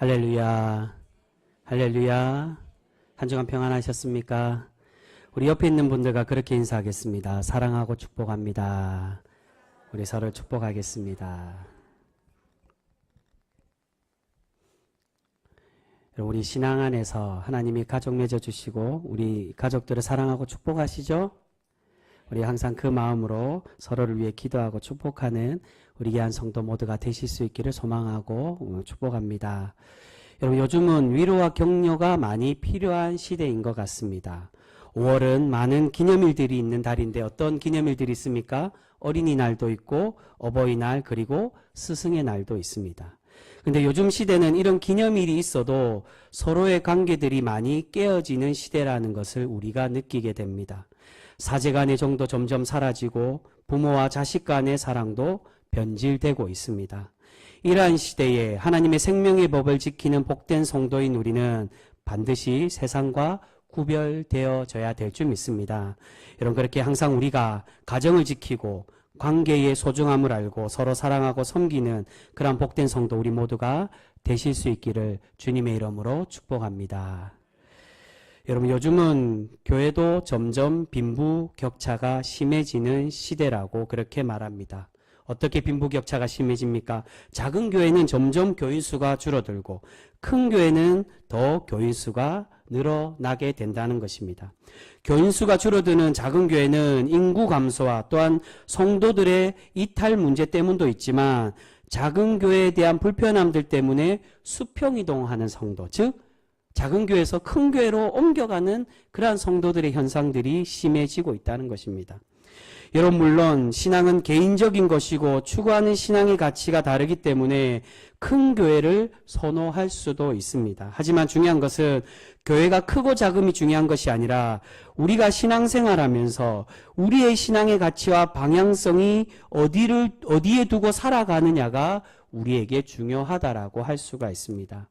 할렐루야. 할렐루야. 한 주간 평안하셨습니까? 우리 옆에 있는 분들과 그렇게 인사하겠습니다. 사랑하고 축복합니다. 우리 서로 축복하겠습니다. 우리 신앙 안에서 하나님이 가족 맺어주시고 우리 가족들을 사랑하고 축복하시죠? 우리 항상 그 마음으로 서로를 위해 기도하고 축복하는 우리 귀한 성도 모두가 되실 수 있기를 소망하고 축복합니다. 여러분, 요즘은 위로와 격려가 많이 필요한 시대인 것 같습니다. 5월은 많은 기념일들이 있는 달인데 어떤 기념일들이 있습니까? 어린이날도 있고 어버이날 그리고 스승의 날도 있습니다. 근데 요즘 시대는 이런 기념일이 있어도 서로의 관계들이 많이 깨어지는 시대라는 것을 우리가 느끼게 됩니다. 사제간의 정도 점점 사라지고 부모와 자식 간의 사랑도 변질되고 있습니다. 이러한 시대에 하나님의 생명의 법을 지키는 복된 성도인 우리는 반드시 세상과 구별되어져야 될 줄 믿습니다. 여러분, 그렇게 항상 우리가 가정을 지키고 관계의 소중함을 알고 서로 사랑하고 섬기는 그런 복된 성도 우리 모두가 되실 수 있기를 주님의 이름으로 축복합니다. 여러분, 요즘은 교회도 점점 빈부격차가 심해지는 시대라고 그렇게 말합니다. 어떻게 빈부격차가 심해집니까? 작은 교회는 점점 교인 수가 줄어들고 큰 교회는 더 교인 수가 늘어나게 된다는 것입니다. 교인 수가 줄어드는 작은 교회는 인구 감소와 또한 성도들의 이탈 문제 때문도 있지만 작은 교회에 대한 불편함들 때문에 수평이동하는 성도, 즉 작은 교회에서 큰 교회로 옮겨가는 그러한 성도들의 현상들이 심해지고 있다는 것입니다. 여러분, 물론 신앙은 개인적인 것이고 추구하는 신앙의 가치가 다르기 때문에 큰 교회를 선호할 수도 있습니다. 하지만 중요한 것은 교회가 크고 작음이 중요한 것이 아니라 우리가 신앙생활하면서 우리의 신앙의 가치와 방향성이 어디에 두고 살아가느냐가 우리에게 중요하다라고 할 수가 있습니다.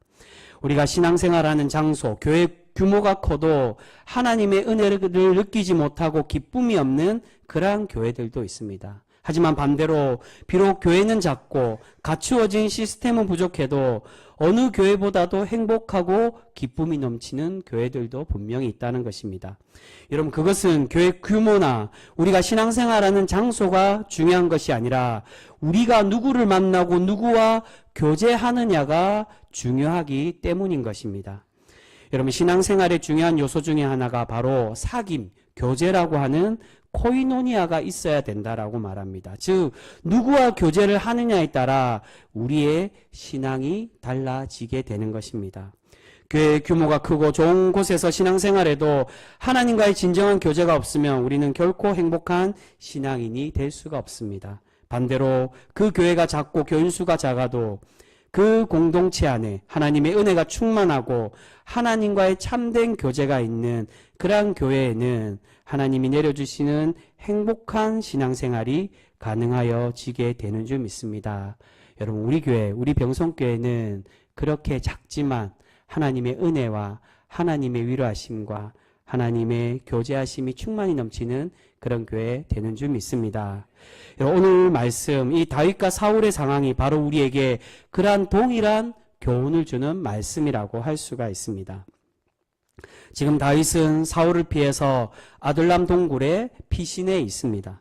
우리가 신앙생활하는 장소, 교회 규모가 커도 하나님의 은혜를 느끼지 못하고 기쁨이 없는 그러한 교회들도 있습니다. 하지만 반대로 비록 교회는 작고 갖추어진 시스템은 부족해도 어느 교회보다도 행복하고 기쁨이 넘치는 교회들도 분명히 있다는 것입니다. 여러분, 그것은 교회 규모나 우리가 신앙생활하는 장소가 중요한 것이 아니라 우리가 누구를 만나고 누구와 교제하느냐가 중요하기 때문인 것입니다. 여러분, 신앙생활의 중요한 요소 중에 하나가 바로 사귐, 교제라고 하는 코이노니아가 있어야 된다라고 말합니다. 즉, 누구와 교제를 하느냐에 따라 우리의 신앙이 달라지게 되는 것입니다. 교회의 규모가 크고 좋은 곳에서 신앙생활에도 하나님과의 진정한 교제가 없으면 우리는 결코 행복한 신앙인이 될 수가 없습니다. 반대로 그 교회가 작고 교인 수가 작아도 그 공동체 안에 하나님의 은혜가 충만하고 하나님과의 참된 교제가 있는 그러한 교회에는 하나님이 내려주시는 행복한 신앙생활이 가능하여지게 되는 줄 믿습니다. 여러분, 우리 교회, 우리 병성교회는 그렇게 작지만 하나님의 은혜와 하나님의 위로하심과 하나님의 교제하심이 충만히 넘치는 그런 교회 되는 줄 믿습니다. 오늘 말씀, 이 다윗과 사울의 상황이 바로 우리에게 그러한 동일한 교훈을 주는 말씀이라고 할 수가 있습니다. 지금 다윗은 사울을 피해서 아둘람 동굴의 피신해 있습니다.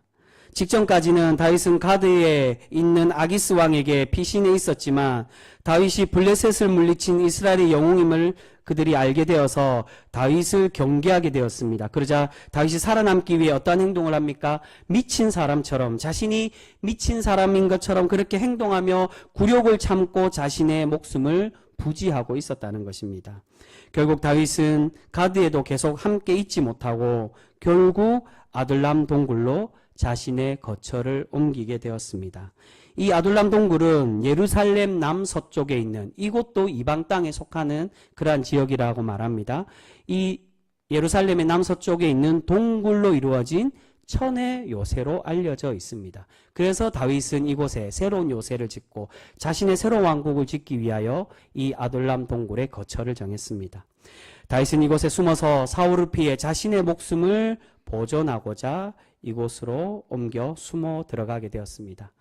직전까지는 다윗은 가드에 있는 아기스 왕에게 피신해 있었지만 다윗이 블레셋을 물리친 이스라엘의 영웅임을 그들이 알게 되어서 다윗을 경계하게 되었습니다. 그러자 다윗이 살아남기 위해 어떠한 행동을 합니까? 미친 사람처럼, 자신이 미친 사람인 것처럼 그렇게 행동하며 굴욕을 참고 자신의 목숨을 부지하고 있었다는 것입니다. 결국 다윗은 가드에도 계속 함께 있지 못하고 결국 아둘람 동굴로 자신의 거처를 옮기게 되었습니다. 이 아둘람 동굴은 예루살렘 남서쪽에 있는, 이곳도 이방 땅에 속하는 그러한 지역이라고 말합니다. 이 예루살렘의 남서쪽에 있는 동굴로 이루어진 천의 요새로 알려져 있습니다. 그래서 다윗은 이곳에 새로운 요새를 짓고 자신의 새로운 왕국을 짓기 위하여 이 아둘람 동굴에 거처를 정했습니다. 다윗은 이곳에 숨어서 사울을 피해 자신의 목숨을 보존하고자 이곳으로 옮겨 숨어 들어가게 되었습니다.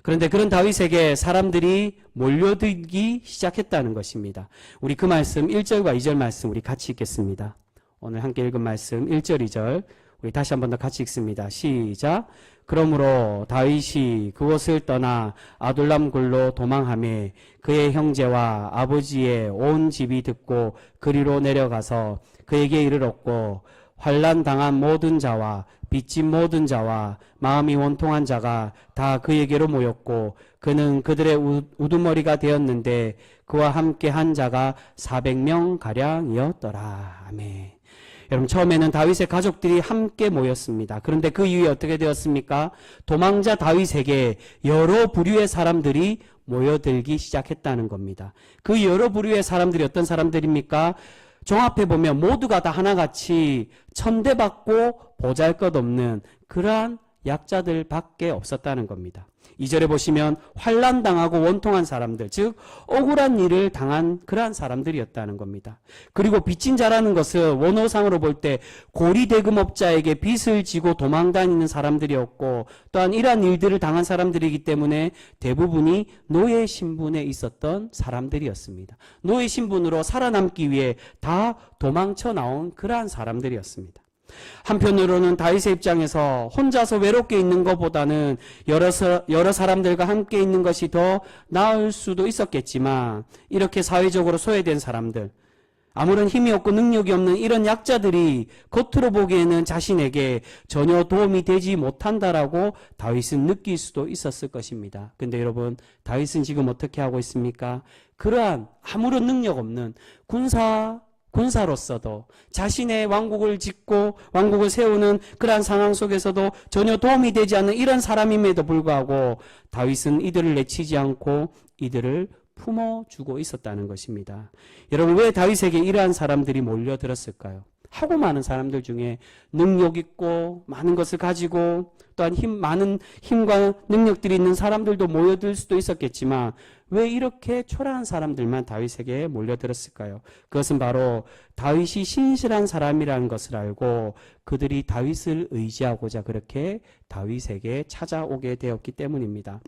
그런데 그런 다윗에게 사람들이 몰려들기 시작했다는 것입니다. 우리 그 말씀 1절과 2절 말씀 우리 같이 읽겠습니다. 오늘 함께 읽은 말씀 1절 2절 우리 다시 한 번 더 같이 읽습니다. 시작. 그러므로 다윗이 그곳을 떠나 아둘람 굴로 도망하며 그의 형제와 아버지의 온 집이 듣고 그리로 내려가서 그에게 이르렀고 환난 당한 모든 자와 빚진 모든 자와 마음이 원통한 자가 다 그에게로 모였고 그는 그들의 우두머리가 되었는데 그와 함께 한 자가 400명 가량이었더라. 아멘. 여러분, 처음에는 다윗의 가족들이 함께 모였습니다. 그런데 그 이후에 어떻게 되었습니까? 도망자 다윗에게 여러 부류의 사람들이 모여들기 시작했다는 겁니다. 그 여러 부류의 사람들이 어떤 사람들입니까? 종합해보면 모두가 다 하나같이 천대받고 보잘것없는 그러한 약자들밖에 없었다는 겁니다. 2절에 보시면 환난당하고 원통한 사람들, 즉 억울한 일을 당한 그러한 사람들이었다는 겁니다. 그리고 빚진 자라는 것은 원어상으로 볼 때 고리대금업자에게 빚을 지고 도망다니는 사람들이었고 또한 이러한 일들을 당한 사람들이기 때문에 대부분이 노예 신분에 있었던 사람들이었습니다. 노예 신분으로 살아남기 위해 다 도망쳐 나온 그러한 사람들이었습니다. 한편으로는 다윗의 입장에서 혼자서 외롭게 있는 것보다는 여러 사람들과 함께 있는 것이 더 나을 수도 있었겠지만 이렇게 사회적으로 소외된 사람들, 아무런 힘이 없고 능력이 없는 이런 약자들이 겉으로 보기에는 자신에게 전혀 도움이 되지 못한다라고 다윗은 느낄 수도 있었을 것입니다. 근데 여러분, 다윗은 지금 어떻게 하고 있습니까? 그러한 아무런 능력 없는 군사로서도 자신의 왕국을 짓고 왕국을 세우는 그러한 상황 속에서도 전혀 도움이 되지 않는 이런 사람임에도 불구하고 다윗은 이들을 내치지 않고 이들을 품어주고 있었다는 것입니다. 여러분, 왜 다윗에게 이러한 사람들이 몰려들었을까요? 하고 많은 사람들 중에 능력 있고 많은 것을 가지고 또한 많은 힘과 능력들이 있는 사람들도 모여들 수도 있었겠지만 왜 이렇게 초라한 사람들만 다윗에게 몰려들었을까요? 그것은 바로 다윗이 신실한 사람이라는 것을 알고 그들이 다윗을 의지하고자 그렇게 다윗에게 찾아오게 되었기 때문입니다.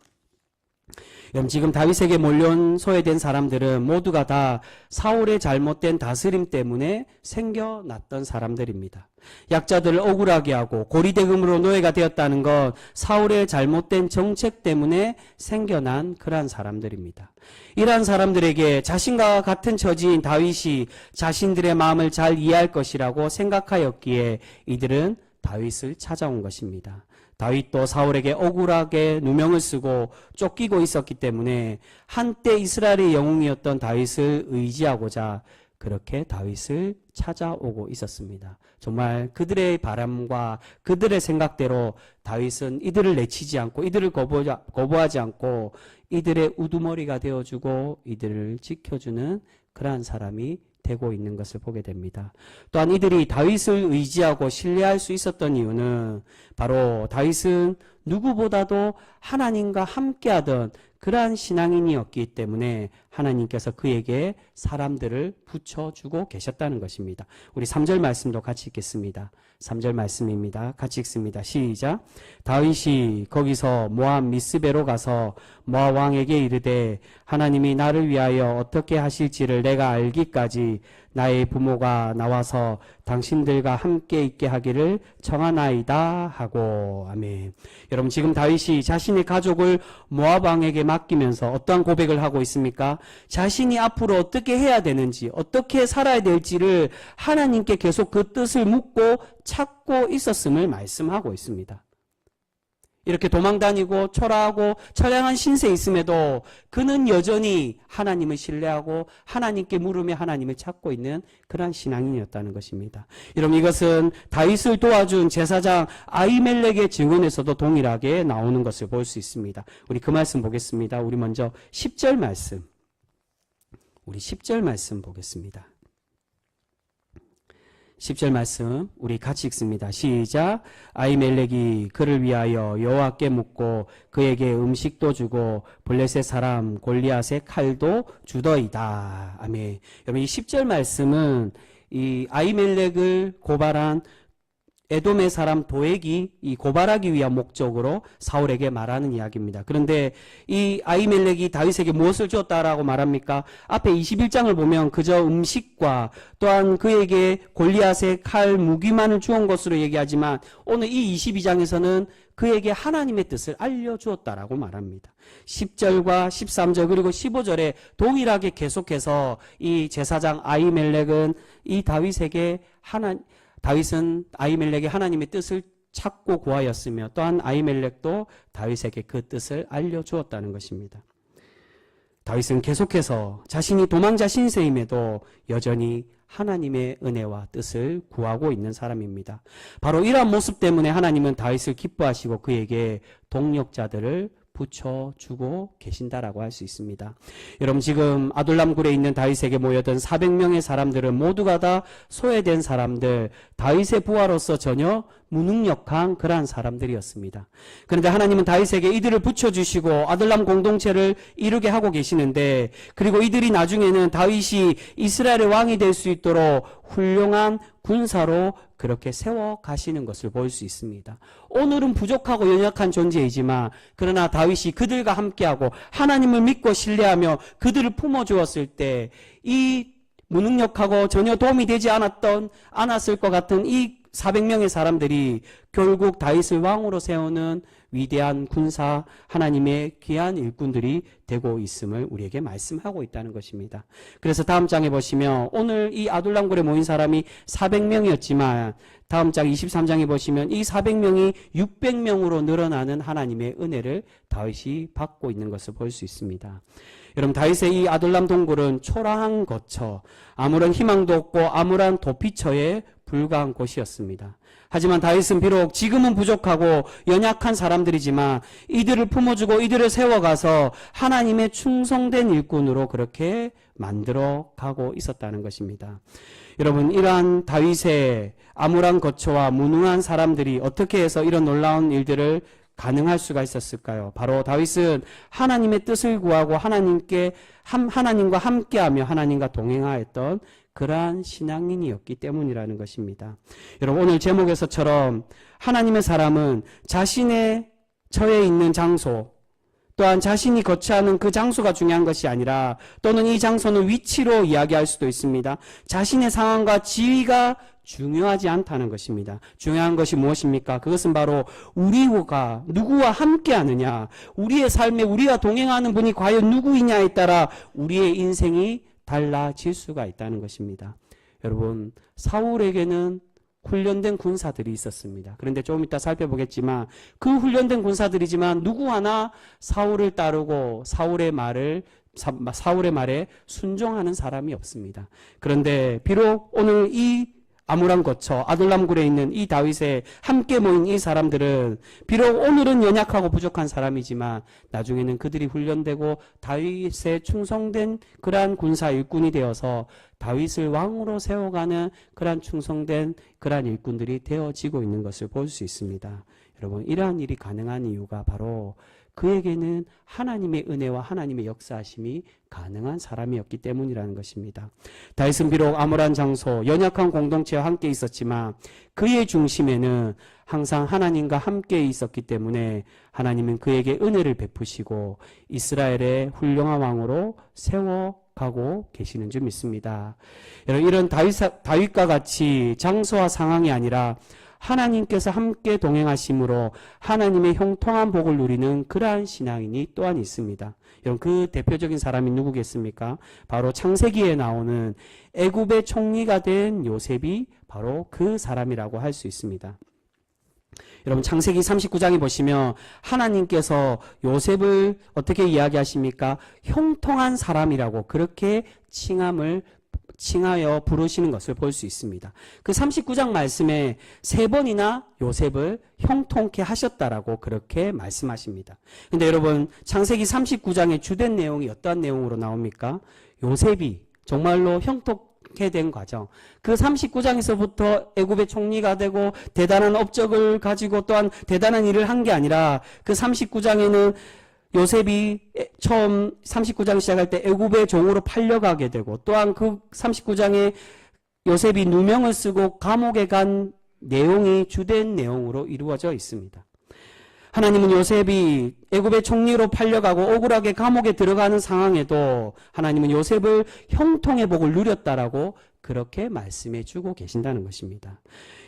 여러분, 지금 다윗에게 몰려온 소외된 사람들은 모두가 다 사울의 잘못된 다스림 때문에 생겨났던 사람들입니다. 약자들을 억울하게 하고 고리대금으로 노예가 되었다는 건 사울의 잘못된 정책 때문에 생겨난 그러한 사람들입니다. 이러한 사람들에게 자신과 같은 처지인 다윗이 자신들의 마음을 잘 이해할 것이라고 생각하였기에 이들은 다윗을 찾아온 것입니다. 다윗도 사울에게 억울하게 누명을 쓰고 쫓기고 있었기 때문에 한때 이스라엘의 영웅이었던 다윗을 의지하고자 그렇게 다윗을 찾아오고 있었습니다. 정말 그들의 바람과 그들의 생각대로 다윗은 이들을 내치지 않고 이들을 거부하지 않고 이들의 우두머리가 되어주고 이들을 지켜주는 그러한 사람이 되고 있는 것을 보게 됩니다. 또한 이들이 다윗을 의지하고 신뢰할 수 있었던 이유는 바로 다윗은 누구보다도 하나님과 함께하던 그러한 신앙인이었기 때문에 하나님께서 그에게 사람들을 붙여주고 계셨다는 것입니다. 우리 3절 말씀도 같이 읽겠습니다. 3절 말씀입니다. 같이 읽습니다. 시작. 다윗이 거기서 모압 미스베로 가서 모압 왕에게 이르되 하나님이 나를 위하여 어떻게 하실지를 내가 알기까지 나의 부모가 나와서 당신들과 함께 있게 하기를 청하나이다 하고. 아멘. 여러분, 지금 다윗이 자신의 가족을 모압 왕에게 맡기면서 어떠한 고백을 하고 있습니까? 자신이 앞으로 어떻게 해야 되는지, 어떻게 살아야 될지를 하나님께 계속 그 뜻을 묻고 찾고 있었음을 말씀하고 있습니다. 이렇게 도망다니고 초라하고 처량한 신세에 있음에도 그는 여전히 하나님을 신뢰하고 하나님께 물으며 하나님을 찾고 있는 그런 신앙인이었다는 것입니다. 여러분, 이것은 다윗을 도와준 제사장 아히멜렉의 증언에서도 동일하게 나오는 것을 볼 수 있습니다. 우리 그 말씀 보겠습니다. 우리 먼저 10절 말씀. 우리 10절 말씀 보겠습니다. 10절 말씀 우리 같이 읽습니다. 시작. 아히멜렉이 그를 위하여 여호와께 묻고 그에게 음식도 주고 블레셋 사람 골리앗의 칼도 주더이다. 아멘. 여러분, 이 10절 말씀은 이 아히멜렉을 고발한 에돔의 사람 도액이 이 고발하기 위한 목적으로 사울에게 말하는 이야기입니다. 그런데 이 아히멜렉이 다윗에게 무엇을 주었다라고 말합니까? 앞에 21장을 보면 그저 음식과 또한 그에게 골리앗의 칼 무기만을 주온 것으로 얘기하지만 오늘 이 22장에서는 그에게 하나님의 뜻을 알려주었다라고 말합니다. 10절과 13절 그리고 15절에 동일하게 계속해서 이 제사장 아히멜렉은 이 다윗은 아히멜렉의 하나님의 뜻을 찾고 구하였으며 또한 아히멜렉도 다윗에게 그 뜻을 알려주었다는 것입니다. 다윗은 계속해서 자신이 도망자 신세임에도 여전히 하나님의 은혜와 뜻을 구하고 있는 사람입니다. 바로 이러한 모습 때문에 하나님은 다윗을 기뻐하시고 그에게 동력자들을 붙여주고 계신다라고 할 수 있습니다. 여러분 지금 아둘람 굴에 있는 다윗에게 모여든 400명의 사람들은 모두가 다 소외된 사람들, 다윗의 부하로서 전혀 무능력한 그러한 사람들이었습니다. 그런데 하나님은 다윗에게 이들을 붙여주시고 아둘람 공동체를 이루게 하고 계시는데 그리고 이들이 나중에는 다윗이 이스라엘의 왕이 될 수 있도록 훌륭한 군사로 그렇게 세워 가시는 것을 볼 수 있습니다. 오늘은 부족하고 연약한 존재이지만 그러나 다윗이 그들과 함께하고 하나님을 믿고 신뢰하며 그들을 품어주었을 때 이 무능력하고 전혀 도움이 되지 않았을 것 같은 이 400명의 사람들이 결국 다윗을 왕으로 세우는 위대한 군사, 하나님의 귀한 일꾼들이 되고 있음을 우리에게 말씀하고 있다는 것입니다. 그래서 다음 장에 보시면 오늘 이 아둘람굴에 모인 사람이 400명이었지만 다음 장 23장에 보시면 이 400명이 600명으로 늘어나는 하나님의 은혜를 다윗이 받고 있는 것을 볼 수 있습니다. 여러분 다윗의 이 아둘람 동굴은 초라한 거처, 아무런 희망도 없고 아무런 도피처에 불과한 곳이었습니다. 하지만 다윗은 비록 지금은 부족하고 연약한 사람들이지만 이들을 품어주고 이들을 세워가서 하나님의 충성된 일꾼으로 그렇게 만들어 가고 있었다는 것입니다. 여러분 이러한 다윗의 암울한 거처와 무능한 사람들이 어떻게 해서 이런 놀라운 일들을 가능할 수가 있었을까요? 바로 다윗은 하나님의 뜻을 구하고 하나님과 함께하며 하나님과 동행하였던 그러한 신앙인이었기 때문이라는 것입니다. 여러분 오늘 제목에서처럼 하나님의 사람은 자신의 처해 있는 장소 또한 자신이 거처하는 그 장소가 중요한 것이 아니라 또는 이 장소는 위치로 이야기할 수도 있습니다. 자신의 상황과 지위가 중요하지 않다는 것입니다. 중요한 것이 무엇입니까? 그것은 바로 우리가 누구와 함께하느냐, 우리의 삶에 우리와 동행하는 분이 과연 누구이냐에 따라 우리의 인생이 달라질 수가 있다는 것입니다. 여러분 사울에게는 훈련된 군사들이 있었습니다. 그런데 조금 이따 살펴보겠지만 그 훈련된 군사들이지만 누구 하나 사울을 따르고 사울의 말에 순종하는 사람이 없습니다. 그런데 비록 오늘 이 암울한 거처 아둘람굴에 있는 이 다윗에 함께 모인 이 사람들은 비록 오늘은 연약하고 부족한 사람이지만 나중에는 그들이 훈련되고 다윗에 충성된 그러한 군사 일꾼이 되어서 다윗을 왕으로 세워가는 그러한 충성된 그러한 일꾼들이 되어지고 있는 것을 볼 수 있습니다. 여러분 이러한 일이 가능한 이유가 바로 그에게는 하나님의 은혜와 하나님의 역사하심이 가능한 사람이었기 때문이라는 것입니다. 다윗은 비록 암울한 장소, 연약한 공동체와 함께 있었지만 그의 중심에는 항상 하나님과 함께 있었기 때문에 하나님은 그에게 은혜를 베푸시고 이스라엘의 훌륭한 왕으로 세워가고 계시는 줄 믿습니다. 여러분 이런 다윗과 같이 장소와 상황이 아니라 하나님께서 함께 동행하심으로 하나님의 형통한 복을 누리는 그러한 신앙인이 또한 있습니다. 여러분 그 대표적인 사람이 누구겠습니까? 바로 창세기에 나오는 애굽의 총리가 된 요셉이 바로 그 사람이라고 할 수 있습니다. 여러분 창세기 39장에 보시면 하나님께서 요셉을 어떻게 이야기하십니까? 형통한 사람이라고 그렇게 칭하여 부르시는 것을 볼 수 있습니다. 그 39장 말씀에 3번이나 요셉을 형통케 하셨다라고 그렇게 말씀하십니다. 근데 여러분 창세기 39장의 주된 내용이 어떠한 내용으로 나옵니까? 요셉이 정말로 형통케 된 과정. 그 39장에서부터 애굽의 총리가 되고 대단한 업적을 가지고 또한 대단한 일을 한 게 아니라 그 39장에는 요셉이 처음 39장 시작할 때 애굽의 종으로 팔려가게 되고 또한 그 39장에 요셉이 누명을 쓰고 감옥에 간 내용이 주된 내용으로 이루어져 있습니다. 하나님은 요셉이 애굽의 총리로 팔려가고 억울하게 감옥에 들어가는 상황에도 하나님은 요셉을 형통의 복을 누렸다라고 그렇게 말씀해 주고 계신다는 것입니다.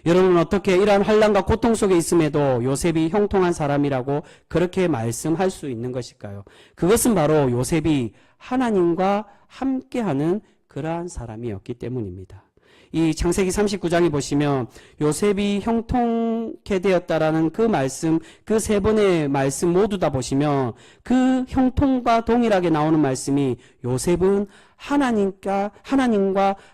여러분은 어떻게 이러한 환난과 고통 속에 있음에도 요셉이 형통한 사람이라고 그렇게 말씀할 수 있는 것일까요? 그것은 바로 요셉이 하나님과 함께하는 그러한 사람이었기 때문입니다. 이 창세기 39장에 보시면 요셉이 형통케 되었다라는 그 말씀, 그 세 번의 말씀 모두 다 보시면 그 형통과 동일하게 나오는 말씀이 요셉은 하나님과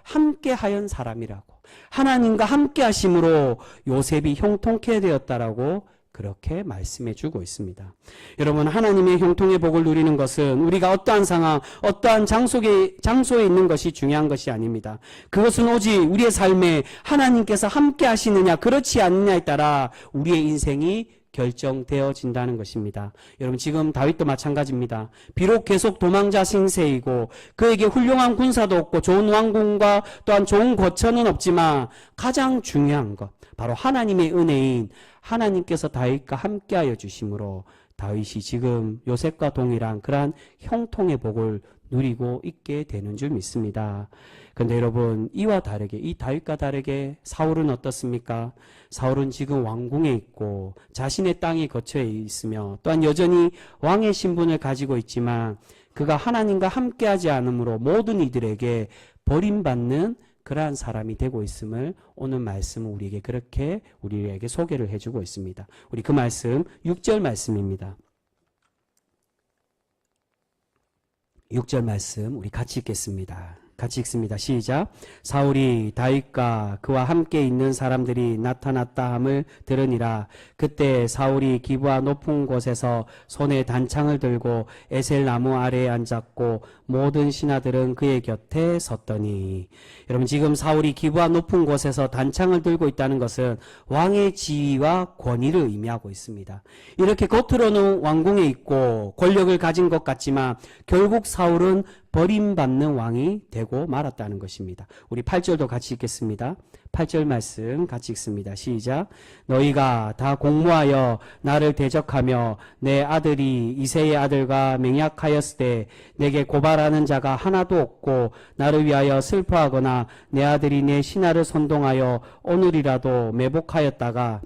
함께하연 사람이라고, 하나님과 함께하심으로 요셉이 형통케 되었다라고 그렇게 말씀해 주고 있습니다. 여러분, 하나님의 형통의 복을 누리는 것은 우리가 어떠한 상황, 어떠한 장소에 있는 것이 중요한 것이 아닙니다. 그것은 오직 우리의 삶에 하나님께서 함께 하시느냐 그렇지 않느냐에 따라 우리의 인생이 결정되어진다는 것입니다. 여러분, 지금 다윗도 마찬가지입니다. 비록 계속 도망자 신세이고 그에게 훌륭한 군사도 없고 좋은 왕궁과 또한 좋은 거처는 없지만 가장 중요한 것, 바로 하나님의 은혜인 하나님께서 다윗과 함께하여 주심으로 다윗이 지금 요셉과 동일한 그러한 형통의 복을 누리고 있게 되는 줄 믿습니다. 그런데 여러분, 이와 다르게, 이 다윗과 다르게 사울은 어떻습니까? 사울은 지금 왕궁에 있고 자신의 땅이 거처에 있으며 또한 여전히 왕의 신분을 가지고 있지만 그가 하나님과 함께하지 않으므로 모든 이들에게 버림받는 그러한 사람이 되고 있음을 오늘 말씀은 우리에게 소개를 해주고 있습니다. 우리 그 말씀 6절 말씀입니다. 6절 말씀 우리 같이 읽겠습니다. 같이 읽습니다. 시작. 사울이 다윗과 그와 함께 있는 사람들이 나타났다 함을 들으니라. 그때 사울이 기브아 높은 곳에서 손에 단창을 들고 에셀 나무 아래에 앉았고 모든 신하들은 그의 곁에 섰더니. 여러분, 지금 사울이 기브아 높은 곳에서 단창을 들고 있다는 것은 왕의 지위와 권위를 의미하고 있습니다. 이렇게 겉으로는 왕궁에 있고 권력을 가진 것 같지만 결국 사울은 버림받는 왕이 되고 말았다는 것입니다. 우리 8절도 같이 읽겠습니다. 8절 말씀 같이 읽습니다. 시작. 너희가 다 공모하여 나를 대적하며 내 아들이 이새의 아들과 맹약하였을 때 내게 고발하는 자가 하나도 없고 나를 위하여 슬퍼하거나 내 아들이 내 신하를 선동하여 오늘이라도 매복하였다가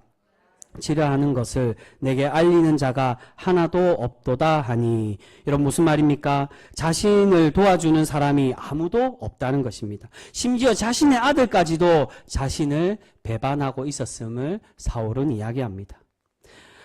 지려하는 것을 내게 알리는 자가 하나도 없도다 하니. 이런 무슨 말입니까? 자신을 도와주는 사람이 아무도 없다는 것입니다. 심지어 자신의 아들까지도 자신을 배반하고 있었음을 사울은 이야기합니다.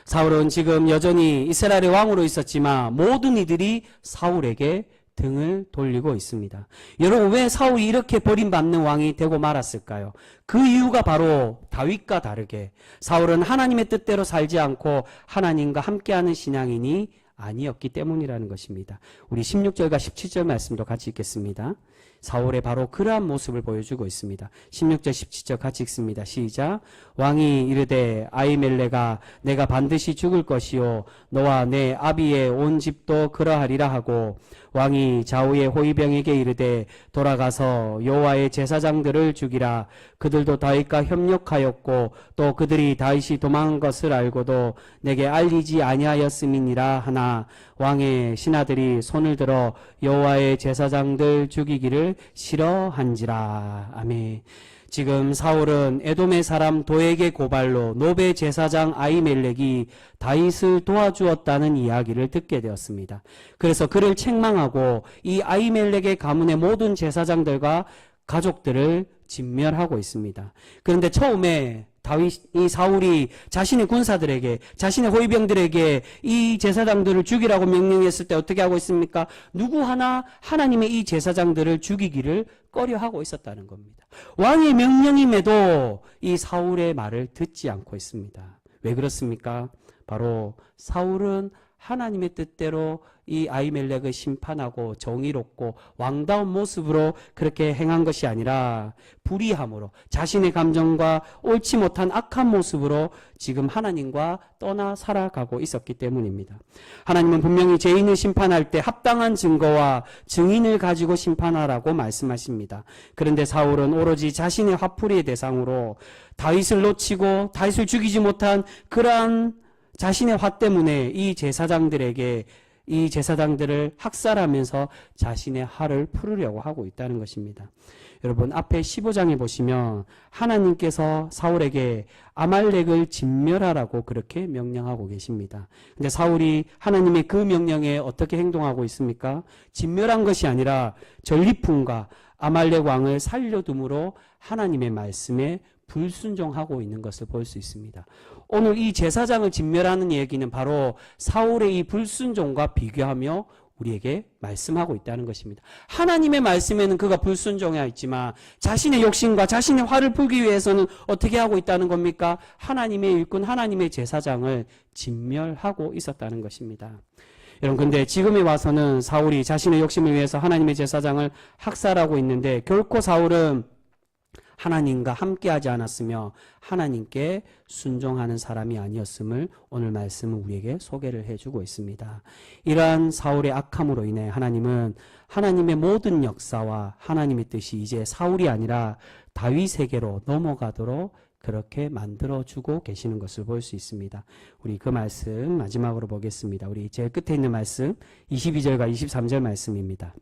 사울은 지금 여전히 이스라엘의 왕으로 있었지만 모든 이들이 사울에게 등을 돌리고 있습니다. 여러분, 왜 사울이 이렇게 버림받는 왕이 되고 말았을까요? 그 이유가 바로 다윗과 다르게 사울은 하나님의 뜻대로 살지 않고 하나님과 함께하는 신앙인이 아니었기 때문이라는 것입니다. 우리 16절과 17절 말씀도 같이 읽겠습니다. 사울의 바로 그러한 모습을 보여주고 있습니다. 16절 17절 같이 읽습니다. 시작. 왕이 이르되 아히멜레가 내가 반드시 죽을 것이요 너와 내 아비의 온 집도 그러하리라 하고 왕이 좌우의 호위병에게 이르되 돌아가서 여호와의 제사장들을 죽이라. 그들도 다윗과 협력하였고 또 그들이 다윗이 도망한 것을 알고도 내게 알리지 아니하였음이니라 하나 왕의 신하들이 손을 들어 여호와의 제사장들 죽이기를 싫어한지라. 아멘. 지금 사울은 에돔의 사람 도에게 고발로 노베 제사장 아히멜렉이 다윗을 도와주었다는 이야기를 듣게 되었습니다. 그래서 그를 책망하고 이 아히멜렉의 가문의 모든 제사장들과 가족들을 진멸하고 있습니다. 그런데 처음에 사울이 자신의 군사들에게, 자신의 호위병들에게 이 제사장들을 죽이라고 명령했을 때 어떻게 하고 있습니까? 누구 하나 하나님의 이 제사장들을 죽이기를 꺼려하고 있었다는 겁니다. 왕의 명령임에도 이 사울의 말을 듣지 않고 있습니다. 왜 그렇습니까? 바로 사울은 하나님의 뜻대로 이 아비멜렉을 심판하고 정의롭고 왕다운 모습으로 그렇게 행한 것이 아니라 불의함으로 자신의 감정과 옳지 못한 악한 모습으로 지금 하나님과 떠나 살아가고 있었기 때문입니다. 하나님은 분명히 죄인을 심판할 때 합당한 증거와 증인을 가지고 심판하라고 말씀하십니다. 그런데 사울은 오로지 자신의 화풀이의 대상으로 다윗을 놓치고 다윗을 죽이지 못한 그러한 자신의 화 때문에 이 제사장들을 학살하면서 자신의 화를 풀으려고 하고 있다는 것입니다. 여러분, 앞에 15장에 보시면 하나님께서 사울에게 아말렉을 진멸하라고 그렇게 명령하고 계십니다. 근데 사울이 하나님의 그 명령에 어떻게 행동하고 있습니까? 진멸한 것이 아니라 전리품과 아말렉 왕을 살려둠으로 하나님의 말씀에 불순종하고 있는 것을 볼 수 있습니다. 오늘 이 제사장을 진멸하는 얘기는 바로 사울의 이 불순종과 비교하며 우리에게 말씀하고 있다는 것입니다. 하나님의 말씀에는 그가 불순종해 있지만 자신의 욕심과 자신의 화를 풀기 위해서는 어떻게 하고 있다는 겁니까? 하나님의 일꾼, 하나님의 제사장을 진멸하고 있었다는 것입니다. 여러분, 근데 지금에 와서는 사울이 자신의 욕심을 위해서 하나님의 제사장을 학살하고 있는데 결코 사울은 하나님과 함께하지 않았으며 하나님께 순종하는 사람이 아니었음을 오늘 말씀은 우리에게 소개를 해주고 있습니다. 이러한 사울의 악함으로 인해 하나님은 하나님의 모든 역사와 하나님의 뜻이 이제 사울이 아니라 다윗에게로 넘어가도록 그렇게 만들어주고 계시는 것을 볼 수 있습니다. 우리 그 말씀 마지막으로 보겠습니다. 우리 제일 끝에 있는 말씀 22절과 23절 말씀입니다.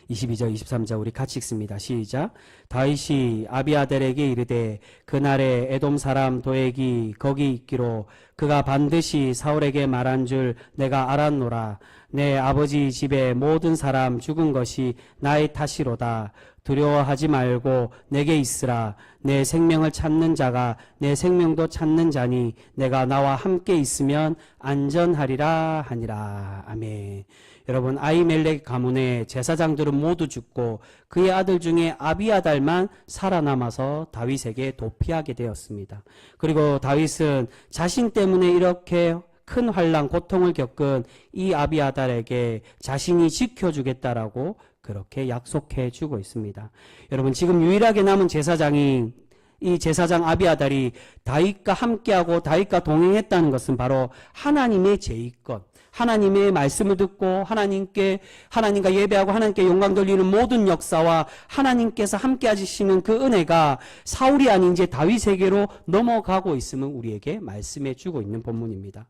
22절 23절 우리 같이 읽습니다. 시작. 다윗이 아비아델에게 이르되 그날에 에돔 사람 도액이 거기 있기로 그가 반드시 사울에게 말한 줄 내가 알았노라. 내 아버지 집의 모든 사람 죽은 것이 나의 탓이로다. 두려워하지 말고 내게 있으라. 내 생명을 찾는 자가 내 생명도 찾는 자니 내가 나와 함께 있으면 안전하리라 하니라. 아멘. 여러분, 아히멜렉 가문의 제사장들은 모두 죽고 그의 아들 중에 아비아달만 살아남아서 다윗에게 도피하게 되었습니다. 그리고 다윗은 자신 때문에 이렇게 큰 환난, 고통을 겪은 이 아비아달에게 자신이 지켜주겠다라고 그렇게 약속해 주고 있습니다. 여러분, 지금 유일하게 남은 제사장인 이 제사장 아비아달이 다윗과 함께하고 다윗과 동행했다는 것은 바로 하나님의 제의권, 하나님의 말씀을 듣고 하나님과 예배하고 하나님께 영광 돌리는 모든 역사와 하나님께서 함께 하시는 그 은혜가 사울이 아닌 이제 다윗에게로 넘어가고 있음을 우리에게 말씀해 주고 있는 본문입니다.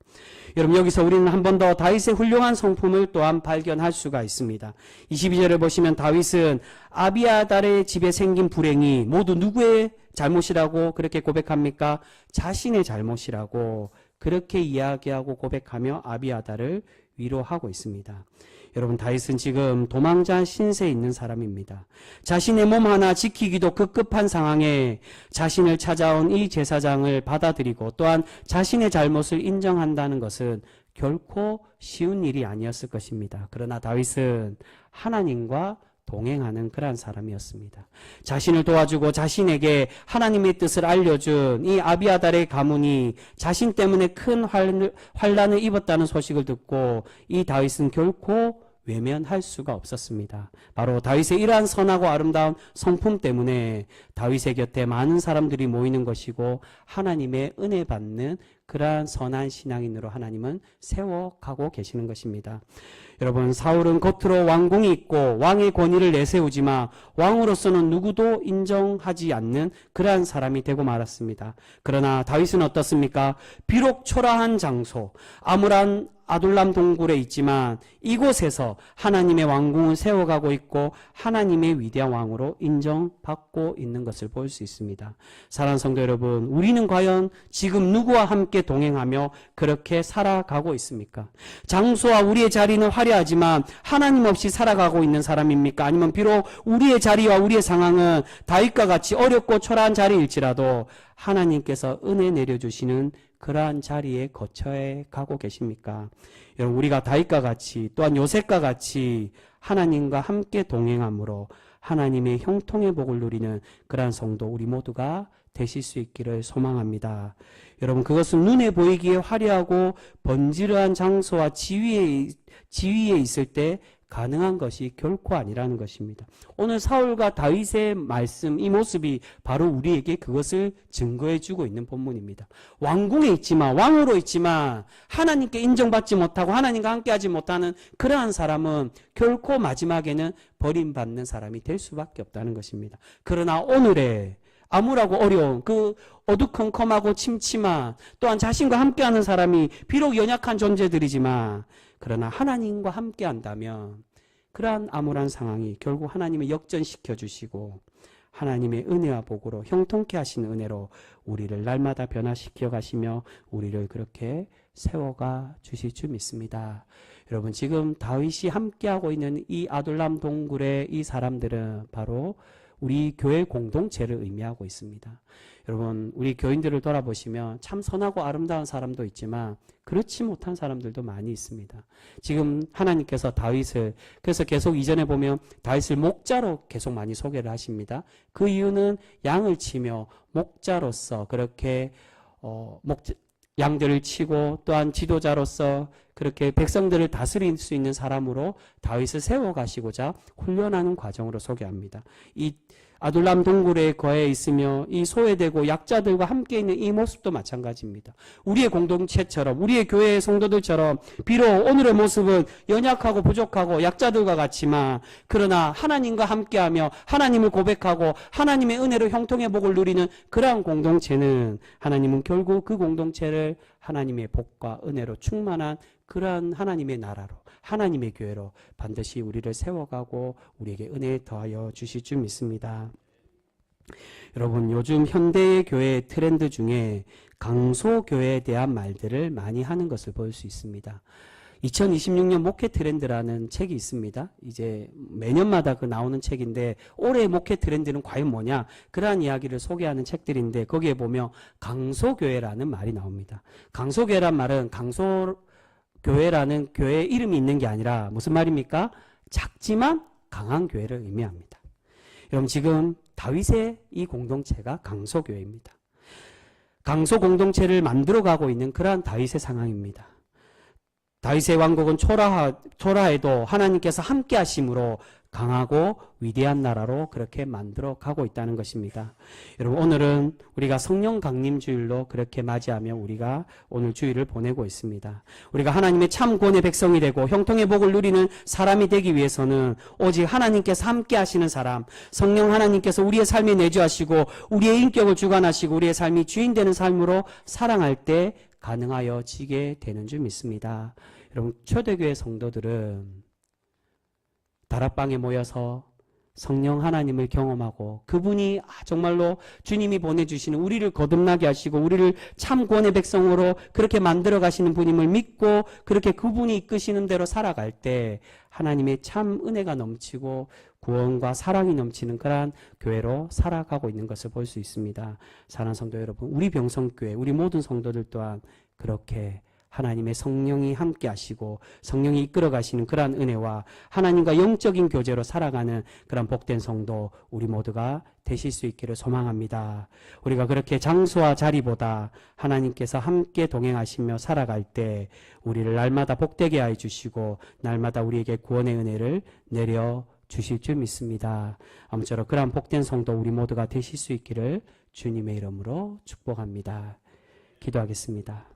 여러분, 여기서 우리는 한 번 더 다윗의 훌륭한 성품을 또한 발견할 수가 있습니다. 22절을 보시면 다윗은 아비아달의 집에 생긴 불행이 모두 누구의 잘못이라고 그렇게 고백합니까? 자신의 잘못이라고 그렇게 이야기하고 고백하며 아비아달을 위로하고 있습니다. 여러분, 다윗은 지금 도망자 신세에 있는 사람입니다. 자신의 몸 하나 지키기도 급급한 상황에 자신을 찾아온 이 제사장을 받아들이고 또한 자신의 잘못을 인정한다는 것은 결코 쉬운 일이 아니었을 것입니다. 그러나 다윗은 하나님과 동행하는 그러한 사람이었습니다. 자신을 도와주고 자신에게 하나님의 뜻을 알려준 이 아비아달의 가문이 자신 때문에 큰 환난을 입었다는 소식을 듣고 이 다윗은 결코 외면할 수가 없었습니다. 바로 다윗의 이러한 선하고 아름다운 성품 때문에 다윗의 곁에 많은 사람들이 모이는 것이고 하나님의 은혜 받는 그러한 선한 신앙인으로 하나님은 세워가고 계시는 것입니다. 여러분, 사울은 겉으로 왕궁이 있고 왕의 권위를 내세우지만 왕으로서는 누구도 인정하지 않는 그러한 사람이 되고 말았습니다. 그러나 다윗은 어떻습니까? 비록 초라한 장소, 암울한 아둘람 동굴에 있지만 이곳에서 하나님의 왕궁을 세워가고 있고 하나님의 위대한 왕으로 인정받고 있는 것을 볼 수 있습니다. 사랑하는 성도 여러분, 우리는 과연 지금 누구와 함께 동행하며 그렇게 살아가고 있습니까? 장소와 우리의 자리는 화려하지만 하나님 없이 살아가고 있는 사람입니까? 아니면 비록 우리의 자리와 우리의 상황은 다윗과 같이 어렵고 초라한 자리일지라도 하나님께서 은혜 내려주시는 그러한 자리에 거처에 가고 계십니까? 여러분, 우리가 다윗과 같이 또한 요셉과 같이 하나님과 함께 동행함으로 하나님의 형통의 복을 누리는 그러한 성도 우리 모두가 되실 수 있기를 소망합니다. 여러분, 그것은 눈에 보이기에 화려하고 번지르한 장소와 지위에 있을 때 가능한 것이 결코 아니라는 것입니다. 오늘 사울과 다윗의 말씀, 이 모습이 바로 우리에게 그것을 증거해 주고 있는 본문입니다. 왕궁에 있지만, 왕으로 있지만 하나님께 인정받지 못하고 하나님과 함께하지 못하는 그러한 사람은 결코 마지막에는 버림받는 사람이 될 수밖에 없다는 것입니다. 그러나 오늘의 암울하고 어려운 그 어두컴컴하고 침침한, 또한 자신과 함께하는 사람이 비록 연약한 존재들이지만 그러나 하나님과 함께한다면 그러한 암울한 상황이 결국 하나님이 역전시켜 주시고 하나님의 은혜와 복으로 형통케 하시는 은혜로 우리를 날마다 변화시켜 가시며 우리를 그렇게 세워가 주실 줄 믿습니다. 여러분, 지금 다윗이 함께하고 있는 이 아둘람 동굴의 이 사람들은 바로 우리 교회 공동체를 의미하고 있습니다. 여러분, 우리 교인들을 돌아보시면 참 선하고 아름다운 사람도 있지만 그렇지 못한 사람들도 많이 있습니다. 지금 하나님께서 다윗을, 그래서 계속 이전에 보면 다윗을 목자로 계속 많이 소개를 하십니다. 그 이유는 양을 치며 목자로서 그렇게 양들을 치고 또한 지도자로서 그렇게 백성들을 다스릴 수 있는 사람으로 다윗을 세워가시고자 훈련하는 과정으로 소개합니다. 이 아둘람 동굴에 거해 있으며 이 소외되고 약자들과 함께 있는 이 모습도 마찬가지입니다. 우리의 공동체처럼, 우리의 교회의 성도들처럼 비록 오늘의 모습은 연약하고 부족하고 약자들과 같지만 그러나 하나님과 함께하며 하나님을 고백하고 하나님의 은혜로 형통의 복을 누리는 그러한 공동체는 하나님은 결국 그 공동체를 하나님의 복과 은혜로 충만한 그러한 하나님의 나라로, 하나님의 교회로 반드시 우리를 세워가고 우리에게 은혜 더하여 주실 줄 믿습니다. 여러분, 요즘 현대의 교회 트렌드 중에 강소교회에 대한 말들을 많이 하는 것을 볼 수 있습니다. 2026년 목회 트렌드라는 책이 있습니다. 이제 매년마다 그 나오는 책인데 올해의 목회 트렌드는 과연 뭐냐? 그러한 이야기를 소개하는 책들인데 거기에 보면 강소교회라는 말이 나옵니다. 강소교회란 말은 교회라는 교회 이름이 있는 게 아니라 무슨 말입니까? 작지만 강한 교회를 의미합니다. 여러분, 지금 다윗의 이 공동체가 강소교회입니다. 강소 공동체를 만들어가고 있는 그러한 다윗의 상황입니다. 다윗의 왕국은 초라해도 하나님께서 함께 하심으로 강하고 위대한 나라로 그렇게 만들어 가고 있다는 것입니다. 여러분, 오늘은 우리가 성령 강림 주일로 그렇게 맞이하며 우리가 오늘 주일을 보내고 있습니다. 우리가 하나님의 참 구원의 백성이 되고 형통의 복을 누리는 사람이 되기 위해서는 오직 하나님께서 함께 하시는 사람, 성령 하나님께서 우리의 삶에 내주하시고 우리의 인격을 주관하시고 우리의 삶이 주인 되는 삶으로 살아갈 때 가능하여 지게 되는 줄 믿습니다. 여러분, 초대교회 성도들은 다락방에 모여서 성령 하나님을 경험하고 그분이 정말로 주님이 보내주시는 우리를 거듭나게 하시고 우리를 참 구원의 백성으로 그렇게 만들어 가시는 분임을 믿고 그렇게 그분이 이끄시는 대로 살아갈 때 하나님의 참 은혜가 넘치고 구원과 사랑이 넘치는 그러한 교회로 살아가고 있는 것을 볼 수 있습니다. 사랑하는 성도 여러분, 우리 병성교회, 우리 모든 성도들 또한 그렇게 하나님의 성령이 함께 하시고 성령이 이끌어 가시는 그러한 은혜와 하나님과 영적인 교제로 살아가는 그런 복된 성도 우리 모두가 되실 수 있기를 소망합니다. 우리가 그렇게 장소와 자리보다 하나님께서 함께 동행하시며 살아갈 때 우리를 날마다 복되게 하여 주시고 날마다 우리에게 구원의 은혜를 내려 주실 줄 믿습니다. 아무쪼록 그러한 복된 성도 우리 모두가 되실 수 있기를 주님의 이름으로 축복합니다. 기도하겠습니다.